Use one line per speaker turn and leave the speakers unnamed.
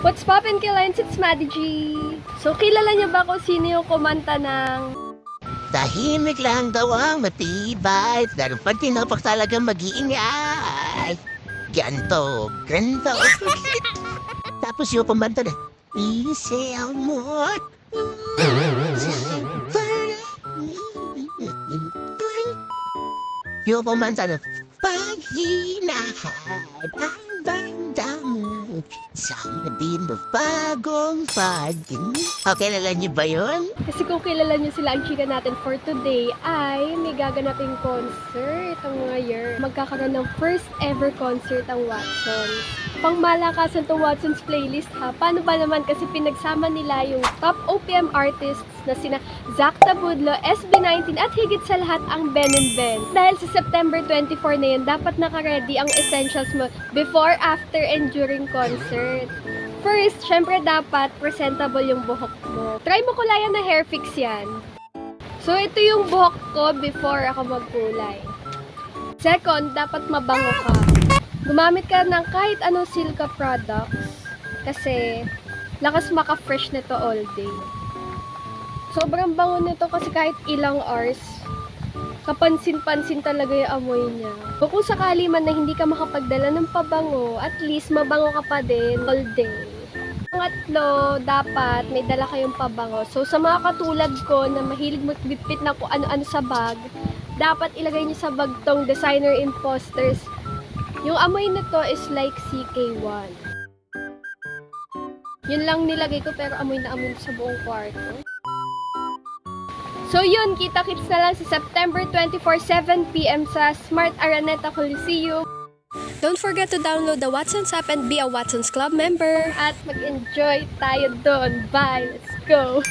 What's poppin' Kilines? It's Maddie G. So, kilala niyo ba kung sino yung kumanta ng
Tahimik lang daw ang matibay, pero pag tinapak talagang mag-iingay. Ganto, ganto. Tapos yung pamanta na, isayaw mo. Yung pamanta na, paghinahad ang banda mo. Sana din bagong pagin. Okay, alam niyo ba yun?
Kasi kung kilala niyo sila, ang chika natin for today ay may gaganaping concert ang mga year. Magkakaroon ng first ever concert ang Watsons. Pangmalakasan tong Watsons playlist ha. Paano ba naman kasi pinagsama nila yung top OPM artists na sina Zach Tabudlo, SB19 at higit sa lahat ang Ben and Ben. Dahil sa September 24 na yan, dapat naka-ready ang essentials mo before, after, and during concert. First, syempre dapat presentable yung buhok mo. Try mo kulayan na hair fix yan. So, ito yung buhok ko before ako magkulay. Second, dapat mabango ka. Gumamit ka ng kahit anong Silka products kasi lakas maka-fresh nito all day. Sobrang bango nito kasi kahit ilang hours, kapansin-pansin talaga yung amoy niya. O kung sakali man na hindi ka makapagdala ng pabango, at least mabango ka pa din all day. Pangatlo, dapat may dala kayong pabango. So, sa mga katulad ko na mahilig magbitbit na kung ano-ano sa bag, dapat ilagay niyo sa bag tong Designer Imposters. Yung amoy nito is like CK1. Yun lang nilagay ko pero amoy na amoy sa buong kwarto. So yun, kita-kits na lang sa September 24, 7 p.m. sa Smart Araneta Coliseum. Don't forget to download the Watsons app and be a Watsons Club member. At mag-enjoy tayo doon. Bye! Let's go!